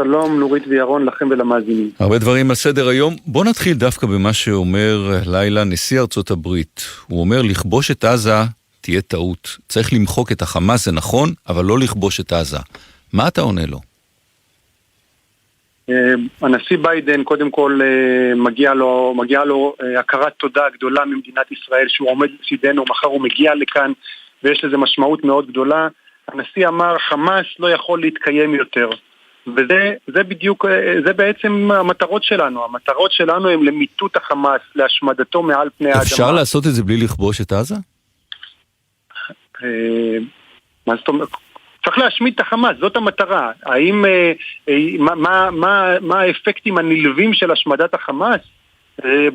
שלום נורית וירון לכם ולמאזינים. הרבה דברים על סדר היום. בוא נתחיל דווקא במה שאומר לילה נשיא ארצות הברית. הוא אומר לכבוש את עזה תהיה טעות. צריך למחוק את החמאס, זה נכון, אבל לא לכבוש את עזה. מה אתה עונה לו? הנשיא ביידן קודם כל מגיע לו הכרת תודה גדולה ממדינת ישראל שהוא עומד לצידנו, מחר הוא מגיע לכאן ויש לזה משמעות מאוד גדולה. הנשיא אמר חמאס לא יכול להתקיים יותר, וזה בדיוק, זה בעצם המטרות שלנו. המטרות שלנו הם למיטוט החמאס, להשמדתו מעל פני האדמה. אפשר לעשות את זה בלי לכבוש את עזה? מה זאת אומרת? צריך להשמיד את החמאס, זאת המטרה. האם, מה האפקטים הנלווים של השמדת החמאס?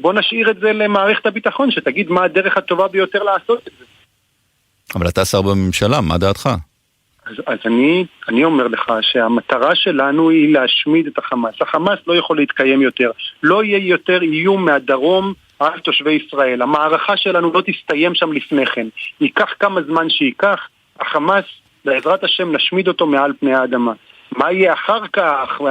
בוא נשאיר את זה למערכת הביטחון, שתגיד מה הדרך הטובה ביותר לעשות את זה. אבל אתה שר בממשלה, מה דעתך? אז אני אומר לך שהמטרה שלנו היא להשמיד את החמאס. החמאס לא יכול להתקיים יותר. לא יהיה יותר איום מהדרום על תושבי ישראל. המערכה שלנו לא תסתיים שם לפני כן. ייקח כמה זמן שייקח, החמאס, בעזרת השם, נשמיד אותו מעל פני האדמה. מה יהיה אחר כך?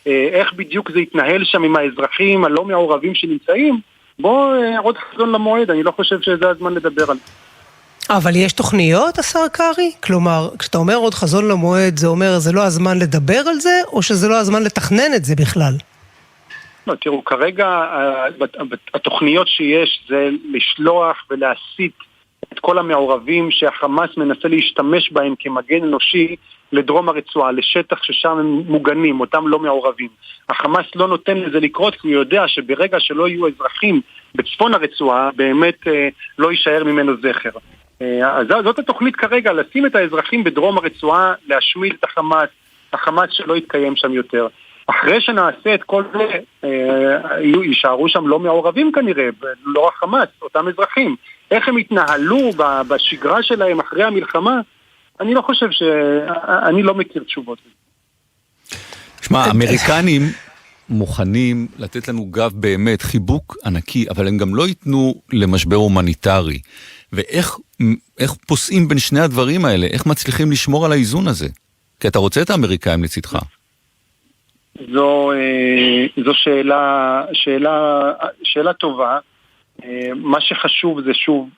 איך בדיוק זה יתנהל שם עם האזרחים הלא מעורבים שנמצאים? בוא עוד חזון למועד, אני לא חושב שזה הזמן לדבר על זה. אבל יש תוכניות, השר קרי? כלומר, כשאתה אומר עוד חזון למועד, זה אומר זה לא הזמן לדבר על זה, או שזה לא הזמן לתכנן את זה בכלל? לא, תראו, כרגע התוכניות שיש זה לשלוח ולהסיט את כל המעורבים שהחמאס מנסה להשתמש בהם כמגן אנושי לדרום הרצועה, לשטח ששם הם מוגנים, אותם לא מעורבים. החמאס לא נותן לזה לקרות, כי הוא יודע שברגע שלא יהיו אזרחים בצפון הרצועה, באמת לא יישאר ממנו זכר. אז זאת התוכנית כרגע, לשים את האזרחים בדרום הרצועה, להשמיד את החמאס, החמאס שלא יתקיים שם יותר. אחרי שנעשה את כל זה, יישארו שם לא מעורבים כנראה, לא החמאס, אותם אזרחים. איך הם יתנהלו בשגרה שלהם אחרי המלחמה, אני לא חושב אני לא מכיר תשובות. שמע, האמריקנים מוכנים לתת לנו גב באמת, חיבוק ענקי, אבל הם גם לא ייתנו למשבר הומניטרי. ואיך פוסעים בין שני הדברים האלה? איך מצליחים לשמור על האיזון הזה? כי אתה רוצה את האמריקאים לצדך. זו שאלה טובה. מה שחשוב זה שוב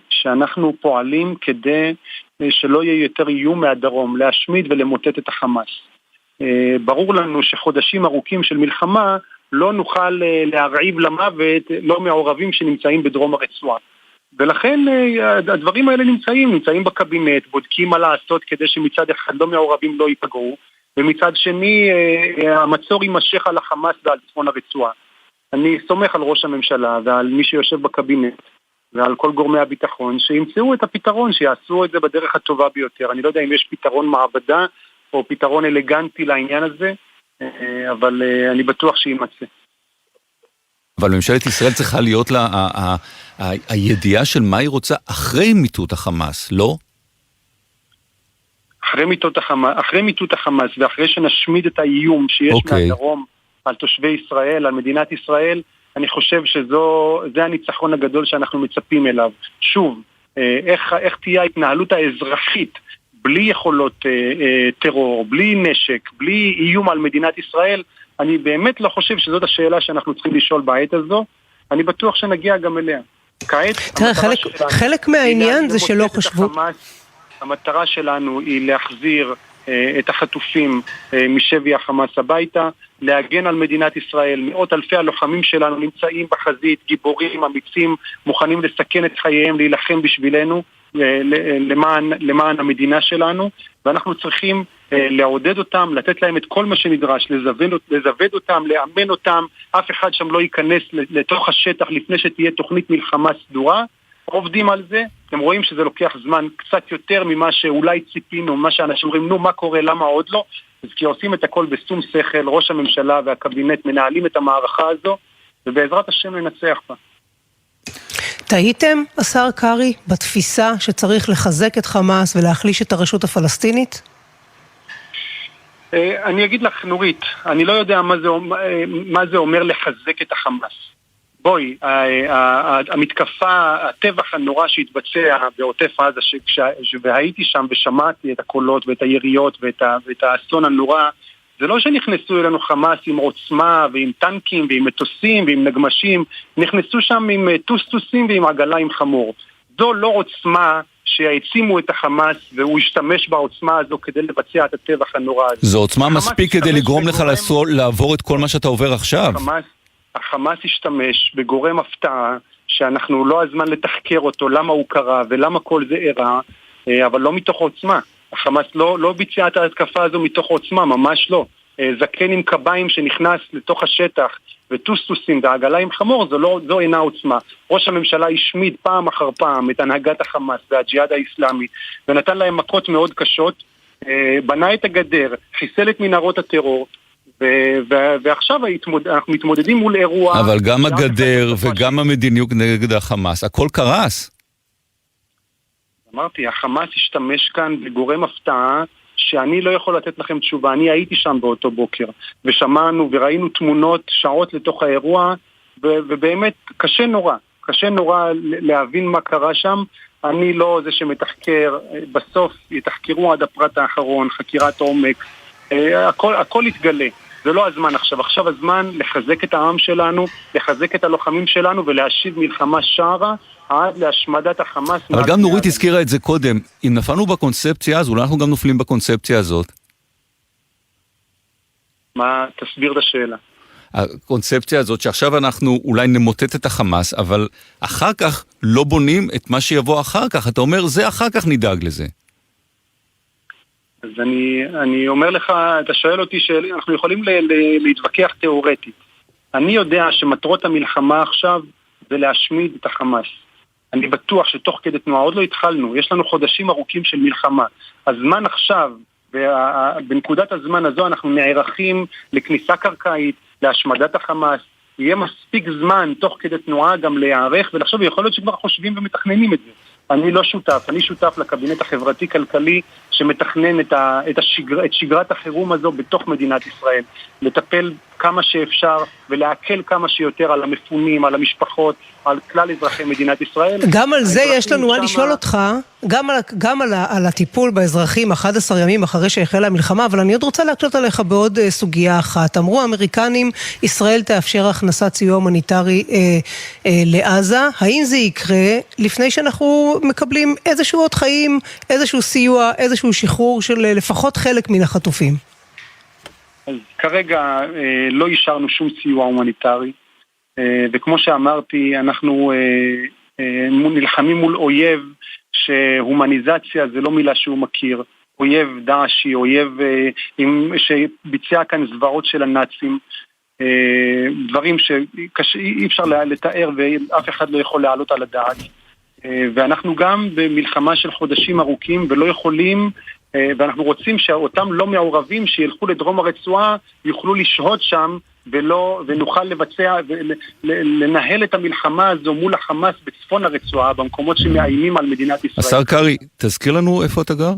שאנחנו פועלים כדי שלא יהיה יותר איום מהדרום, להשמיד ולמוטט את החמאס. ברור לנו שחודשים ארוכים של מלחמה לא נוכל להרעיב למוות לא מעורבים שנמצאים בדרום הרצועה. ולכן הדברים האלה נמצאים בקבינט, בודקים מה לעשות כדי שמצד אחד לא מעורבים לא ייפגעו, ומצד שני המצור יימשך על החמאס ועל צפון הרצועה. אני סומך על ראש הממשלה ועל מי שיושב בקבינט ועל כל גורמי הביטחון שימצאו את הפתרון, שיעשו את זה בדרך הטובה ביותר. אני לא יודע אם יש פתרון מעבדה או פתרון אלגנטי לעניין הזה, אבל אני בטוח שימצא. אבל ממשלת ישראל צריכה להיות לה הידיעה של מה היא רוצה אחרי מיטוט החמאס, לא? אחרי מיטוט החמאס ואחרי שנשמיד את האיום שיש מהדרום על תושבי ישראל, על מדינת ישראל, אני חושב שזה הניצחון הגדול שאנחנו מצפים אליו. שוב, איך תהיה ההתנהלות האזרחית בלי יכולות טרור, בלי נשק, בלי איום על מדינת ישראל? אני באמת לא חושב שזאת השאלה שאנחנו צריכים לשאול בעת הזו. אני בטוח שנגיע גם אליה. תראה, חלק מהעניין זה שלא חשבו... המטרה שלנו היא להחזיר את החטופים משבי החמאס הביתה, להגן על מדינת ישראל. מאות אלפי הלוחמים שלנו נמצאים בחזית, גיבורים, אמיצים, מוכנים לסכן את חייהם, להילחם בשבילנו, למען המדינה שלנו, ואנחנו צריכים לעודד אותם, לתת להם את כל מה שנדרש, לזווד אותם, לאמן אותם. אף אחד שם לא ייכנס לתוך השטח לפני שתהיה תוכנית מלחמה סדורה. עובדים על זה, אתם רואים שזה לוקח זמן קצת יותר ממה שאולי ציפינו, מה שאנשים אומרים, נו מה קורה, למה עוד לא? אז כי עושים את הכל בשום שכל, ראש הממשלה והקבינט מנהלים את המערכה הזו, ובעזרת השם ננצח בה. טעיתם, השר קרי, בתפיסה שצריך לחזק את חמאס ולהחליש את הרשות הפלסטינית? אני אגיד לך, נורית, אני לא יודע מה זה אומר לחזק את החמאס. בואי, המתקפה, הטבח הנורא שהתבצע בעוטף עזה, והייתי שם ושמעתי את הקולות ואת היריות ואת האסון הנורא, זה לא שנכנסו אלינו חמאס עם עוצמה ועם טנקים ועם מטוסים ועם נגמשים, נכנסו שם עם טוסטוסים ועם עגלה עם חמור. זו לא עוצמה שהעצימו את החמאס והוא השתמש בעוצמה הזו כדי לבצע את הטבח הנורא הזה. זו עוצמה מספיק כדי לגרום לך לעבור את כל מה שאתה עובר עכשיו. החמאס השתמש בגורם הפתעה שאנחנו לא הזמן לתחקר אותו, למה הוא קרה ולמה כל זה אירע, אבל לא מתוך עוצמה. החמאס לא ביצע את ההתקפה הזו מתוך עוצמה, ממש לא. זקן עם קביים שנכנס לתוך השטח וטוסטוסים ועגלה עם חמור, זו אינה עוצמה. ראש הממשלה השמיד פעם אחר פעם את הנהגת החמאס והג'יהאד האסלאמי ונתן להם מכות מאוד קשות, בנה את הגדר, חיסל את מנהרות הטרור, ועכשיו אנחנו מתמודדים מול אירוע. אבל גם הגדר וגם המדיניות נגד החמאס, הכל קרס. אמרתי, החמאס השתמש כאן בגורם הפתעה שאני לא יכול לתת לכם תשובה. אני הייתי שם באותו בוקר ושמענו וראינו תמונות שעות לתוך האירוע, ובאמת קשה נורא להבין מה קרה שם. אני לא זה שמתחקר, בסוף יתחקרו עד הפרט האחרון, חקירת עומק, הכל יתגלה. זה לא הזמן עכשיו הזמן לחזק את העם שלנו, לחזק את הלוחמים שלנו ולהשיב מלחמה שערה עד להשמדת החמאס. אבל גם נורית הזכירה את זה קודם, אם נפלנו בקונספציה הזו, אולי אנחנו גם נופלים בקונספציה הזאת. מה, תסביר את השאלה. הקונספציה הזאת שעכשיו אנחנו אולי נמוטט את החמאס, אבל אחר כך לא בונים את מה שיבוא אחר כך. אתה אומר, זה אחר כך נדאג לזה. אז אני אומר לך, אתה שואל אותי שאנחנו יכולים להתווכח תיאורטית. אני יודע שמטרות המלחמה עכשיו זה להשמיד את החמאס. אני בטוח שתוך כדי תנועה עוד לא התחלנו, יש לנו חודשים ארוכים של מלחמה. הזמן עכשיו, בנקודת הזמן הזו אנחנו נערכים לכניסה קרקעית, להשמדת החמאס. יהיה מספיק זמן תוך כדי תנועה גם להיערך ולחשוב, יכול להיות שכבר חושבים ומתכננים את זה. אני לא שותף, אני שותף לקבינט החברתי-כלכלי שמתכנן את שגרת החירום הזו בתוך מדינת ישראל. לטפל כמה שאפשר ולהקל כמה שיותר על המפונים, על המשפחות, על כלל אזרחי מדינת ישראל. גם על זה יש לנו מה לשאול אותך, גם על הטיפול באזרחים 11 ימים אחרי שהחלה המלחמה, אבל אני עוד רוצה להקשות עליך בעוד סוגיה אחת. אמרו האמריקנים, ישראל תאפשר הכנסת סיוע הומניטרי לעזה. האם זה יקרה לפני שאנחנו מקבלים איזשהו עוד חיים, איזשהו סיוע, איזשהו שחרור של לפחות חלק מן החטופים? אז כרגע לא אישרנו שום סיוע הומניטרי, וכמו שאמרתי, אנחנו נלחמים מול אויב שהומניזציה זה לא מילה שהוא מכיר, אויב דאעשי, אויב שביצע כאן זוועות של הנאצים, דברים שאי אפשר לתאר ואף אחד לא יכול להעלות על הדעת, ואנחנו גם במלחמה של חודשים ארוכים ולא יכולים, ואנחנו רוצים שאותם לא מעורבים שילכו לדרום הרצועה יוכלו לשהות שם ונוכל לבצע ולנהל את המלחמה הזו מול החמאס בצפון הרצועה, במקומות שמאיימים על מדינת ישראל. השר קרי, תזכיר לנו איפה אתה גר?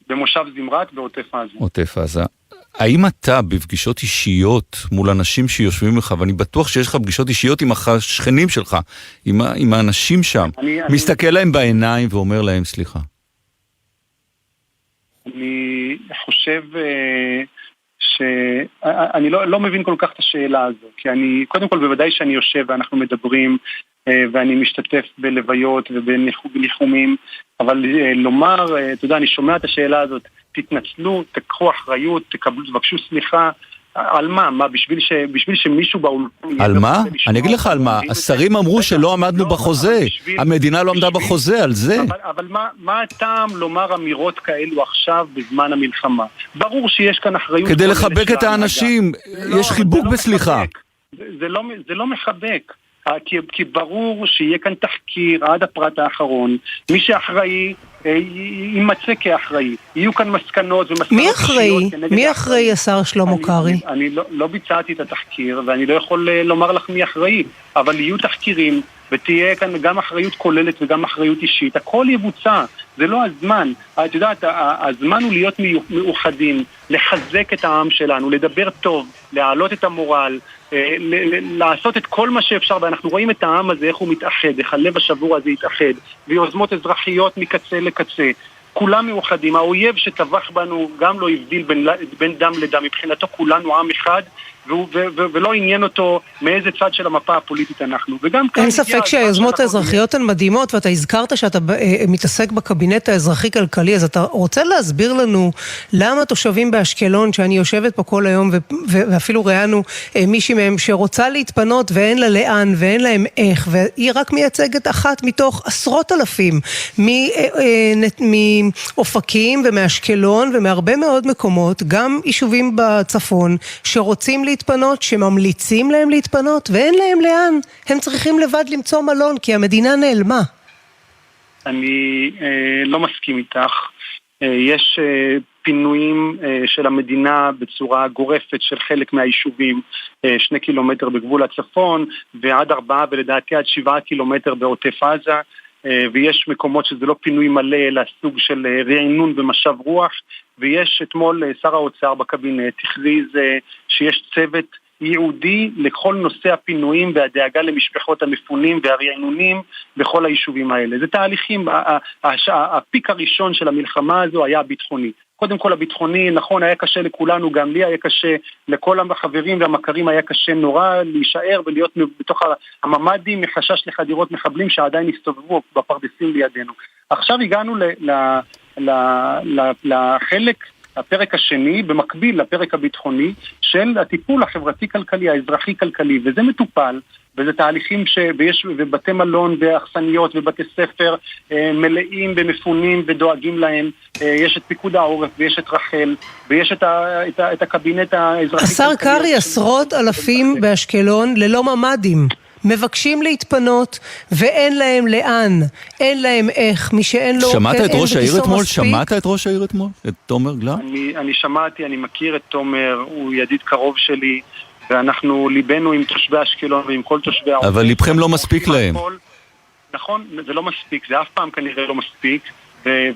במושב זמרת בעוטף עזה. עוטף עזה. האם אתה בפגישות אישיות מול אנשים שיושבים לך, ואני בטוח שיש לך פגישות אישיות עם השכנים שלך, עם האנשים שם, מסתכל להם בעיניים ואומר להם סליחה? אני חושב שאני לא מבין כל כך את השאלה הזו, כי קודם כל בוודאי שאני יושב ואנחנו מדברים ואני משתתף בלוויות ובניחומים, אבל לומר, אתה יודע, אני שומע את השאלה הזאת, תתנצלו, תקחו אחריות, תבקשו סליחה, על מה? מה, בשביל שמישהו באולפן... על מה? אני אגיד לך על מה. השרים אמרו שלא עמדנו בחוזה. המדינה לא עמדה בחוזה, על זה. אבל מה הטעם לומר אמירות כאלו עכשיו בזמן המלחמה? ברור שיש כאן אחריות... כדי לחבק את האנשים. יש חיבוק בסליחה. זה לא מחבק. כי ברור שיהיה כאן תחקיר עד הפרט האחרון. מי שאחראי יימצא כאחראי. יהיו כאן מסקנות ומסקנות... מי אחראי? מי אחראי, השר שלמה קרי? אני לא ביצעתי את התחקיר, ואני לא יכול לומר לך מי אחראי, אבל יהיו תחקירים, ותהיה כאן גם אחריות כוללת וגם אחריות אישית. הכל יבוצע, זה לא הזמן. את יודעת, הזמן הוא להיות מאוחדים, לחזק את העם שלנו, לדבר טוב, להעלות את המורל, לעשות את כל מה שאפשר, ואנחנו רואים את העם הזה, איך הוא מתאחד, איך הלב השבור הזה יתאחד, ויוזמות אזרחיות מקצה לקצה. כולם מאוחדים, האויב שטבח בנו גם לא הבדיל בין דם לדם, מבחינתו כולנו עם אחד, ולא עניין אותו מאיזה צד של המפה הפוליטית אנחנו. אין ספק שהיוזמות האזרחיות הן מדהימות, ואתה הזכרת שאתה מתעסק בקבינט האזרחי-כלכלי, אז אתה רוצה להסביר לנו למה תושבים באשקלון, שאני יושבת פה כל היום, ואפילו ראינו מישהי מהם שרוצה להתפנות ואין לה לאן ואין להם איך, והיא רק מייצגת אחת מתוך עשרות אלפים, מאופקים ומאשקלון ומהרבה מאוד מקומות, גם יישובים בצפון שרוצים להתפנות, שממליצים להם להתפנות, ואין להם לאן. הם צריכים לבד למצוא מלון, כי המדינה נעלמה. אני לא מסכים איתך. יש פינויים של המדינה בצורה גורפת של חלק מהיישובים, 2 קילומטר בגבול הצפון, ועד 4 ולדעתי עד 7 קילומטר בעוטף עזה, ויש מקומות שזה לא פינוי מלא, אלא סוג של רענון ומשב רוח, ויש אתמול שר האוצר בקבינט הכריז שיש צוות ייעודי לכל נושא הפינויים והדאגה למשפחות המפונים והרענונים בכל היישובים האלה. זה תהליכים, הפיק הראשון של המלחמה הזו היה הביטחוני. קודם כל הביטחוני, נכון, היה קשה לכולנו, גם לי היה קשה, לכל החברים והמכרים היה קשה נורא להישאר ולהיות בתוך הממדים מחשש לחדירות מחבלים שעדיין הסתובבו בפרדסים לידינו. עכשיו הגענו לחלק, הפרק השני, במקביל לפרק הביטחוני, של הטיפול החברתי-כלכלי, האזרחי-כלכלי, וזה מטופל, וזה תהליכים ויש בתי מלון ואכסניות ובתי ספר מלאים ומפונים ודואגים להם. יש את פיקוד העורף ויש את רחל ויש את הקבינט האזרחי. השר קרי, עשרות אלפים באשקלון ללא ממדים. מבקשים להתפנות ואין להם לאן, אין להם איך, מי שאין לו... שמעת את ראש העיר אתמול? שמעת את ראש העיר אתמול? את תומר גלאם? אני שמעתי, אני מכיר את תומר, הוא ידיד קרוב שלי, ואנחנו ליבנו עם תושבי אשקלון ועם כל תושבי העוטף. אבל ליבכם לא מספיק להם. נכון, זה לא מספיק, זה אף פעם כנראה לא מספיק,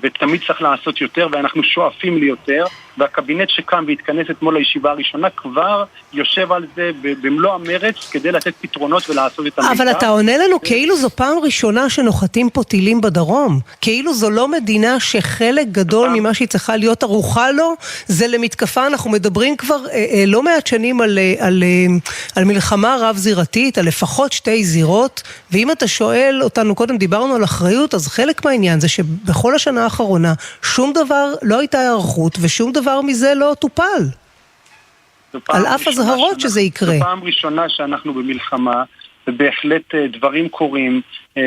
ותמיד צריך לעשות יותר, ואנחנו שואפים לי יותר, והקבינט שקם והתכנס אתמול לישיבה הראשונה כבר יושב על זה במלוא המרץ כדי לתת פתרונות ולעשות את המיטה. אבל אתה עונה לנו כאילו זו פעם ראשונה שנוחתים פה טילים בדרום, כאילו זו לא מדינה שחלק גדול ממה שהיא צריכה להיות ערוכה לו, זה למתקפה. אנחנו מדברים כבר לא מעט שנים על מלחמה רב זירתית, על לפחות 2 זירות, ואם אתה שואל אותנו, קודם דיברנו על אחריות, אז חלק מהעניין זה שבכל השנה האחרונה שום דבר לא הייתה הערכות ושום דבר מזה לא טופל. על אף הזהרות שזה יקרה. זו פעם ראשונה שאנחנו במלחמה, ובהחלט דברים קורים,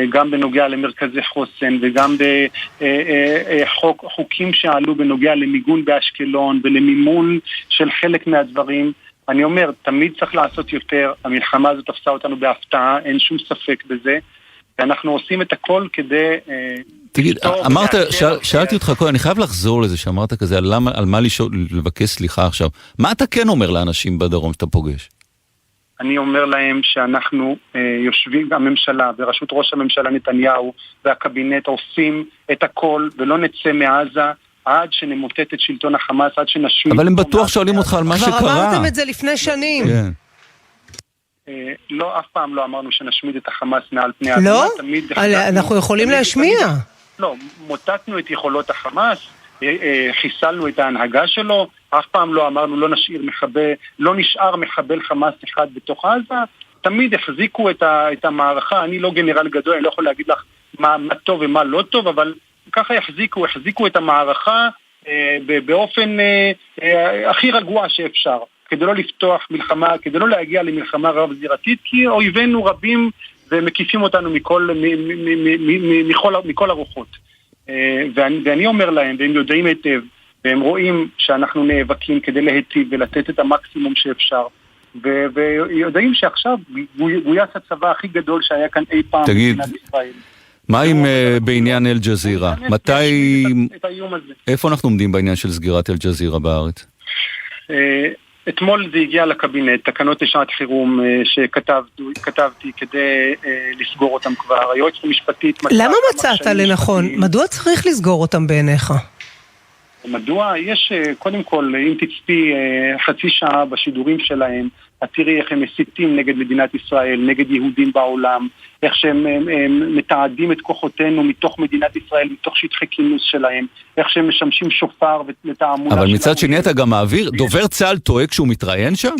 גם בנוגע למרכזי חוסן, וגם בחוקים שעלו בנוגע למיגון באשקלון, ולמימון של חלק מהדברים. אני אומר, תמיד צריך לעשות יותר, המלחמה הזאת תפסה אותנו בהפתעה, אין שום ספק בזה, ואנחנו עושים את הכל כדי... תגיד, אמרת, שאלתי אותך קודם, אני חייב לחזור לזה שאמרת כזה, על מה לבקש סליחה עכשיו. מה אתה כן אומר לאנשים בדרום שאתה פוגש? אני אומר להם שאנחנו יושבים, הממשלה, בראשות ראש הממשלה נתניהו והקבינט עושים את הכל ולא נצא מעזה עד שנמוטט את שלטון החמאס, עד שנשמיד... אבל הם בטוח שואלים אותך על מה שקרה. כבר אמרתם את זה לפני שנים. כן. לא, אף פעם לא אמרנו שנשמיד את החמאס מעל פני האדמה. לא? אנחנו יכולים להשמיע. לא, מוטטנו את יכולות החמאס, חיסלנו את ההנהגה שלו, אף פעם לא אמרנו לא נשאר מחבל חמאס אחד בתוך עזה, תמיד החזיקו את המערכה. אני לא גנרל גדול, אני לא יכול להגיד לך מה טוב ומה לא טוב, אבל ככה החזיקו את המערכה באופן הכי רגוע שאפשר, כדי לא לפתוח מלחמה, כדי לא להגיע למלחמה רב זירתית, כי אויבינו רבים ומקיפים אותנו מכל הרוחות. ואני אומר להם, והם יודעים היטב, והם רואים שאנחנו נאבקים כדי להיטיב ולתת את המקסימום שאפשר, ויודעים שעכשיו גויס הצבא הכי גדול שהיה כאן אי פעם במדינת ישראל. מה עם בעניין אל-ג'זירה? איפה אנחנו עומדים בעניין של סגירת אל-ג'זירה בארץ? אתמול זה הגיע לקבינט, תקנות לשעת חירום שכתבתי כדי לסגור אותם כבר. היועצת המשפטית... למה מצאת לנכון? מדוע צריך לסגור אותם בעיניך? מדוע? יש, קודם כל, אם תצפי חצי שעה בשידורים שלהם, את תראי איך הם מסיתים נגד מדינת ישראל, נגד יהודים בעולם, איך שהם מתעדים את כוחותינו מתוך מדינת ישראל, מתוך שטחי כינוס שלהם, איך שהם משמשים שופר לתעמולה. אבל מצד שני אתה גם מעביר, דובר צה"ל טועה כשהוא מתראיין שם?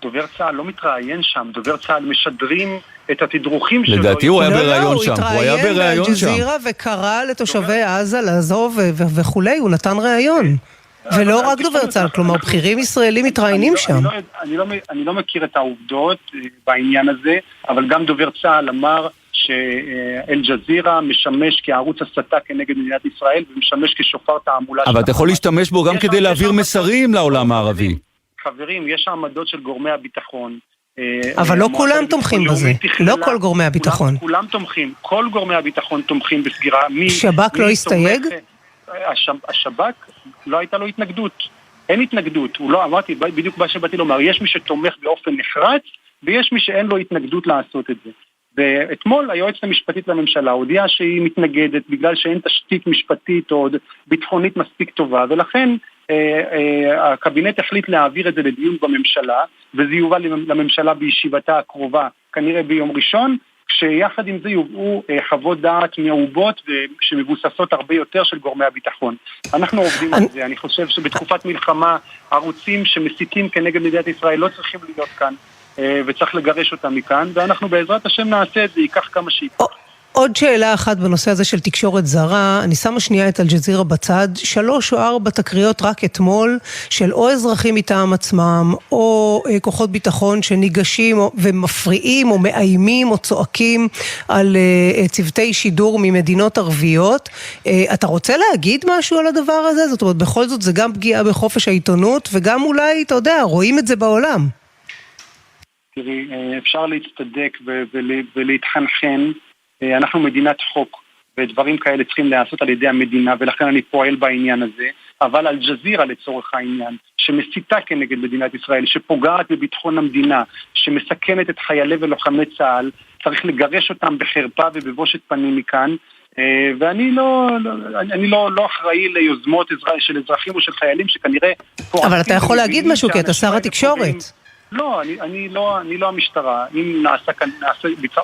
דובר צה"ל לא מתראיין שם, דובר צה"ל משדרים את התדרוכים שלו. לדעתי הוא היה בראיון שם, הוא התראיין באל-ג'זירה וקרא לתושבי עזה לעזוב וכולי, הוא נתן ראיון. ולא רק דובר צה"ל, כלומר בכירים ישראלים מתראיינים שם. אני לא מכיר את העובדות בעניין הזה, אבל גם דובר צה"ל אמר שאל-ג'זירה משמש כערוץ הסתה כנגד מדינת ישראל, ומשמש כשופר תעמולה. אבל אתה יכול להשתמש בו גם כדי להעביר מסרים לעולם הערבי. חברים, יש העמדות של גורמי הביטחון. אבל לא כולם תומכים בזה, לא כל גורמי הביטחון. כולם תומכים, כל גורמי הביטחון תומכים בסגירה. שב"כ לא הסתייג? השב"כ לא הייתה לו התנגדות. אין התנגדות. הוא לא, אמרתי, בדיוק מה שבאתי לומר, יש מי שתומך באופן נחרץ, ויש מי שאין לו התנגדות לעשות את זה. ואתמול היועצת המשפטית לממשלה הודיעה שהיא מתנגדת בגלל שאין תשתית משפטית או ביטחונית מספיק טובה, ולכן הקבינט החליט להעביר את זה לדיון בממשלה, וזה יובא לממשלה בישיבתה הקרובה, כנראה ביום ראשון, כשיחד עם זה יובאו חוות דעת מעובות שמבוססות הרבה יותר של גורמי הביטחון. אנחנו עובדים על זה, אני חושב שבתקופת מלחמה ערוצים שמסיתים כנגד מדינת ישראל לא צריכים להיות כאן, וצריך לגרש אותם מכאן, ואנחנו בעזרת השם נעשה את זה, ייקח כמה שיקח. עוד שאלה אחת בנושא הזה של תקשורת זרה, אני שמה שנייה את אל-ג'זירה בצד, 3 או 4 תקריות רק אתמול, של או אזרחים מטעם עצמם, או כוחות ביטחון שניגשים ומפריעים או מאיימים או צועקים על צוותי שידור ממדינות ערביות. אתה רוצה להגיד משהו על הדבר הזה? זאת אומרת, בכל זאת זה גם פגיעה בחופש העיתונות, וגם אולי, אתה יודע, רואים את זה בעולם. תראי, אפשר להצטדק ולהתחנחן, אנחנו מדינת חוק, ודברים כאלה צריכים לעשות על ידי המדינה, ולכן אני פועל בעניין הזה, אבל אל-ג'זירה לצורך העניין, שמסיתה כנגד מדינת ישראל, שפוגעת בביטחון המדינה, שמסכנת את חיילי ולוחמי צה"ל, צריך לגרש אותם בחרפה ובבושת פנים מכאן, ואני לא אחראי ליוזמות של אזרחים או של חיילים שכנראה... אבל אתה יכול להגיד משהו, כי אתה שר התקשורת. לא, אני לא המשטרה. אם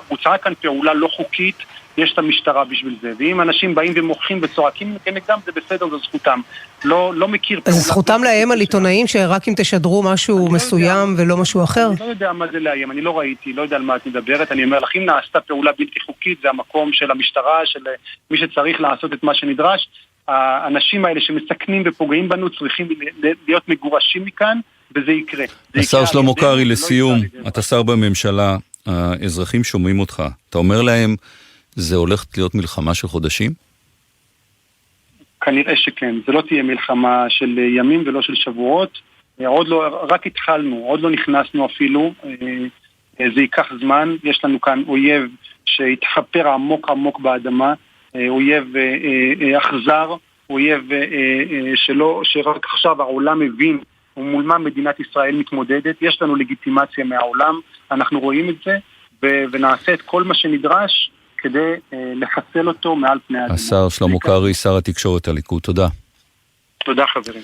בוצעה כאן פעולה לא חוקית, יש את המשטרה בשביל זה. ואם אנשים באים ומוחים וצועקים כנגדם, זה בסדר, זו זכותם. לא מכיר פעולה... אז זכותם לאיים על עיתונאים שרק אם תשדרו משהו מסוים ולא משהו אחר? אני לא יודע מה זה לאיים, אני לא ראיתי, לא יודע על מה את מדברת. אני אומר לך, אם נעשתה פעולה בלתי חוקית, זה המקום של המשטרה, של מי שצריך לעשות את מה שנדרש. האנשים האלה שמסכנים ופוגעים בנו צריכים להיות מגורשים מכאן, וזה יקרה. השר שלמה קרעי, לסיום, אתה שר בממשלה, האזרחים שומעים אותך, אתה אומר להם, זה הולך להיות מלחמה של חודשים? כנראה שכן, זה לא תהיה מלחמה של ימים ולא של שבועות, עוד לא, רק התחלנו, עוד לא נכנסנו אפילו, זה ייקח זמן, יש לנו כאן אויב שהתחפר עמוק עמוק באדמה, אויב אכזר, אויב שרק עכשיו העולם מבין ומול מה מדינת ישראל מתמודדת, יש לנו לגיטימציה מהעולם, אנחנו רואים את זה, ונעשה את כל מה שנדרש כדי לחסל אותו מעל פני האדמה. השר שלמה קרעי, שר התקשורת הליכוד, תודה. תודה חברים.